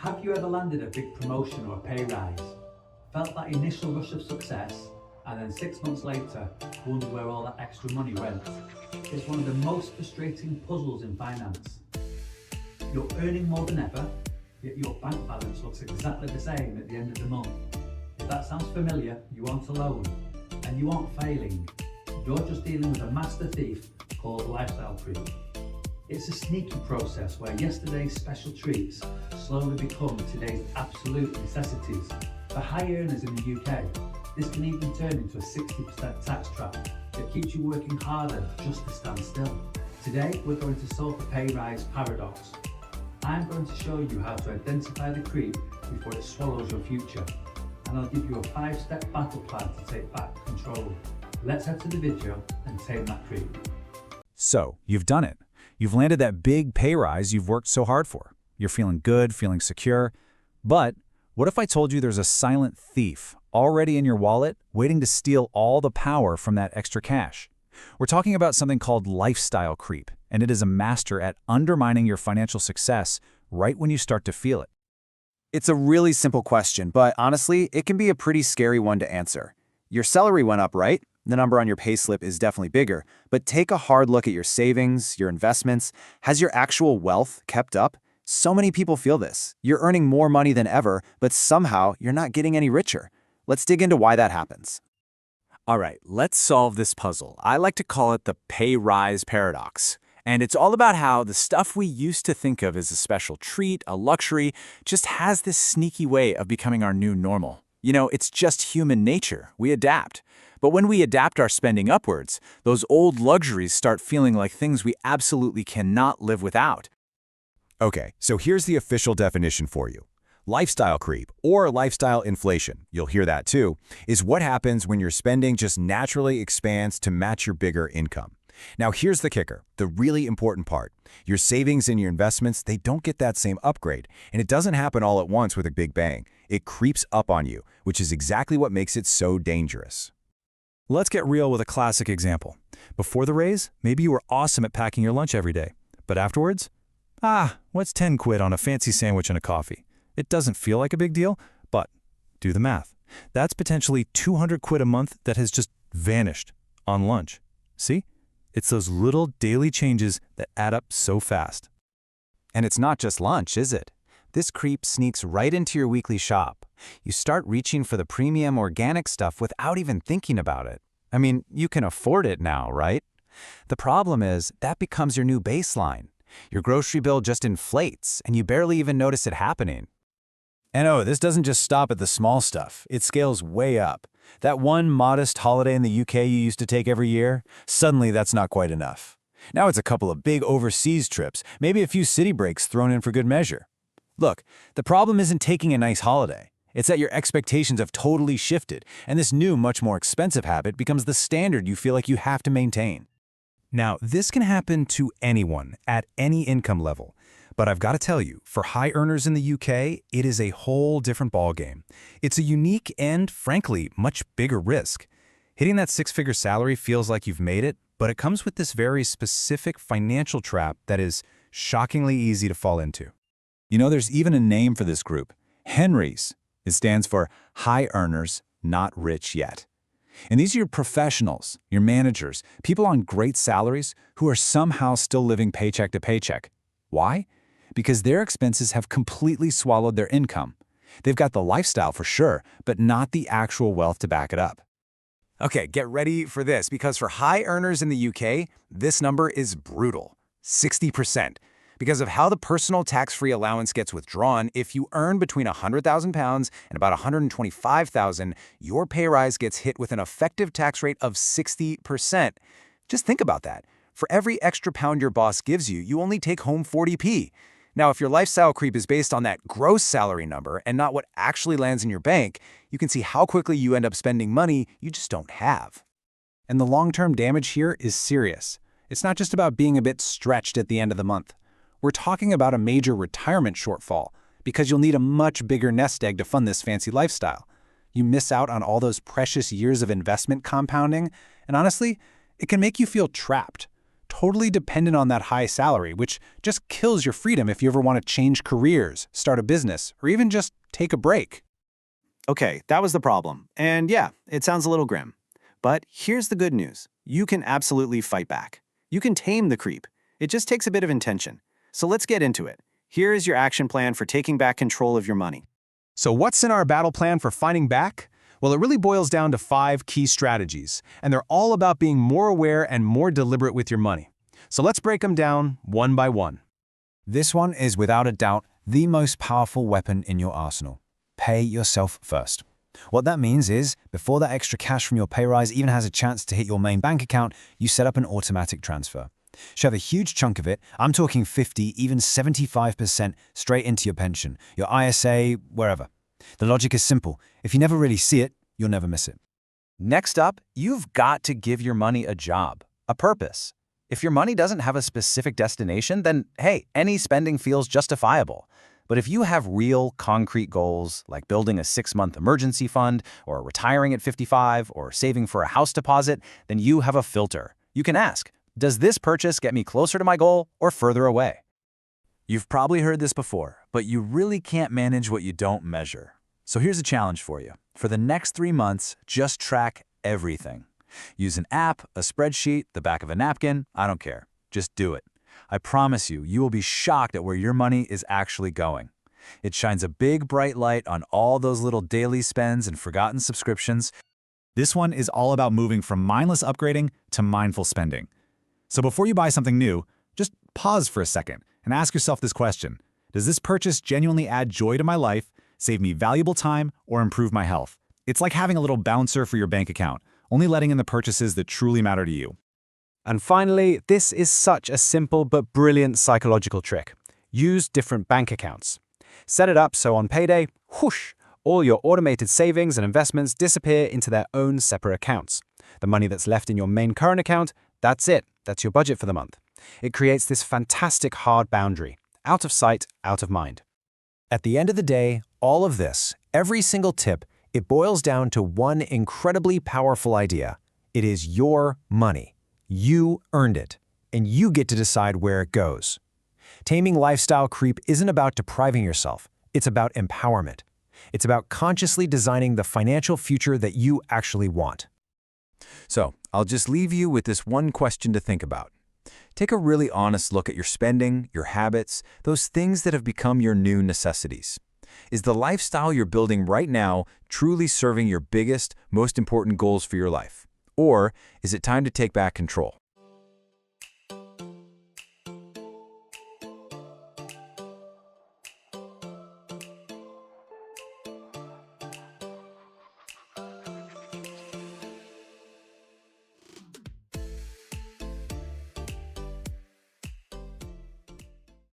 Have you ever landed a big promotion or a pay rise? Felt that initial rush of success and then 6 months later wondered where all that extra money went? It's one of the most frustrating puzzles in finance. You're earning more than ever, yet your bank balance looks exactly the same at the end of the month. If that sounds familiar, you aren't alone, and you aren't failing. You're just dealing with a master thief called lifestyle creep. It's a sneaky process where yesterday's special treats slowly become today's absolute necessities. For high earners in the UK, this can even turn into a 60% tax trap that keeps you working harder just to stand still. Today, we're going to solve the pay rise paradox. I'm going to show you how to identify the creep before it swallows your future, and I'll give you a 5-step battle plan to take back control. Let's head to the video and tame that creep. So, you've done it. You've landed that big pay rise you've worked so hard for. You're feeling good, feeling secure. But what if I told you there's a silent thief already in your wallet waiting to steal all the power from that extra cash? We're talking about something called lifestyle creep, and it is a master at undermining your financial success right when you start to feel it. It's a really simple question, but honestly, it can be a pretty scary one to answer. Your salary went up, right? The number on your payslip is definitely bigger, but take a hard look at your savings, your investments. Has your actual wealth kept up? So many people feel this. You're earning more money than ever, but somehow you're not getting any richer. Let's dig into why that happens. All right, let's solve this puzzle. I like to call it the pay rise paradox. And it's all about how the stuff we used to think of as a special treat, a luxury, just has this sneaky way of becoming our new normal. You know, it's just human nature. We adapt. But when we adapt our spending upwards, those old luxuries start feeling like things we absolutely cannot live without. Okay, so here's the official definition for you. Lifestyle creep, or lifestyle inflation, you'll hear that too, is what happens when your spending just naturally expands to match your bigger income. Now here's the kicker, the really important part. Your savings and your investments, they don't get that same upgrade, and it doesn't happen all at once with a big bang. It creeps up on you, which is exactly what makes it so dangerous. Let's get real with a classic example. Before the raise, maybe you were awesome at packing your lunch every day. But afterwards? What's 10 quid on a fancy sandwich and a coffee? It doesn't feel like a big deal, but do the math. That's potentially 200 quid a month that has just vanished on lunch. See? It's those little daily changes that add up so fast. And it's not just lunch, is it? This creep sneaks right into your weekly shop. You start reaching for the premium organic stuff without even thinking about it. I mean, you can afford it now, right? The problem is that becomes your new baseline. Your grocery bill just inflates, and you barely even notice it happening. And oh, this doesn't just stop at the small stuff. It scales way up. That one modest holiday in the UK you used to take every year, suddenly that's not quite enough. Now it's a couple of big overseas trips, maybe a few city breaks thrown in for good measure. Look, the problem isn't taking a nice holiday. It's that your expectations have totally shifted, and this new, much more expensive habit becomes the standard you feel like you have to maintain. Now, this can happen to anyone at any income level. But I've got to tell you, for high earners in the UK, it is a whole different ballgame. It's a unique and, frankly, much bigger risk. Hitting that six-figure salary feels like you've made it, but it comes with this very specific financial trap that is shockingly easy to fall into. You know, there's even a name for this group, Henrys. It stands for High Earners, Not Rich Yet. And these are your professionals, your managers, people on great salaries who are somehow still living paycheck to paycheck. Why? Because their expenses have completely swallowed their income. They've got the lifestyle for sure, but not the actual wealth to back it up. Okay, get ready for this, because for high earners in the UK, this number is brutal, 60%. Because of how the personal tax-free allowance gets withdrawn, if you earn between £100,000 and about £125,000, your pay rise gets hit with an effective tax rate of 60%. Just think about that. For every extra pound your boss gives you, you only take home 40p. Now, if your lifestyle creep is based on that gross salary number and not what actually lands in your bank, you can see how quickly you end up spending money you just don't have. And the long-term damage here is serious. It's not just about being a bit stretched at the end of the month. We're talking about a major retirement shortfall, because you'll need a much bigger nest egg to fund this fancy lifestyle. You miss out on all those precious years of investment compounding, and honestly, it can make you feel trapped. totally dependent on that high salary, which just kills your freedom if you ever want to change careers, start a business, or even just take a break. Okay, that was the problem. And yeah, it sounds a little grim. But here's the good news. You can absolutely fight back. You can tame the creep. It just takes a bit of intention. So let's get into it. Here is your action plan for taking back control of your money. So what's in our battle plan for fighting back? Well, it really boils down to 5 key strategies, and they're all about being more aware and more deliberate with your money. So let's break them down one by one. This one is without a doubt the most powerful weapon in your arsenal. Pay yourself first. What that means is, before that extra cash from your pay rise even has a chance to hit your main bank account, you set up an automatic transfer. Shove a huge chunk of it, I'm talking 50, even 75% straight into your pension, your ISA, wherever. The logic is simple. If you never really see it, you'll never miss it. Next up, you've got to give your money a job, a purpose. If your money doesn't have a specific destination, then hey, any spending feels justifiable. But if you have real, concrete goals, like building a 6-month emergency fund, or retiring at 55, or saving for a house deposit, then you have a filter. You can ask, does this purchase get me closer to my goal or further away? You've probably heard this before, but you really can't manage what you don't measure. So here's a challenge for you. For the next 3 months, just track everything. Use an app, a spreadsheet, the back of a napkin, I don't care. Just do it. I promise you, you will be shocked at where your money is actually going. It shines a big, bright light on all those little daily spends and forgotten subscriptions. This one is all about moving from mindless upgrading to mindful spending. So before you buy something new, just pause for a second and ask yourself this question. Does this purchase genuinely add joy to my life, save me valuable time, or improve my health? It's like having a little bouncer for your bank account, only letting in the purchases that truly matter to you. And finally, this is such a simple but brilliant psychological trick. Use different bank accounts. Set it up so on payday, whoosh, all your automated savings and investments disappear into their own separate accounts. The money that's left in your main current account, that's it. That's your budget for the month. It creates this fantastic hard boundary. Out of sight, out of mind. At the end of the day, all of this, every single tip, it boils down to one incredibly powerful idea. It is your money. You earned it, and you get to decide where it goes. Taming lifestyle creep isn't about depriving yourself. It's about empowerment. It's about consciously designing the financial future that you actually want. So, I'll just leave you with this one question to think about. Take a really honest look at your spending, your habits, those things that have become your new necessities. Is the lifestyle you're building right now truly serving your biggest, most important goals for your life? Or is it time to take back control?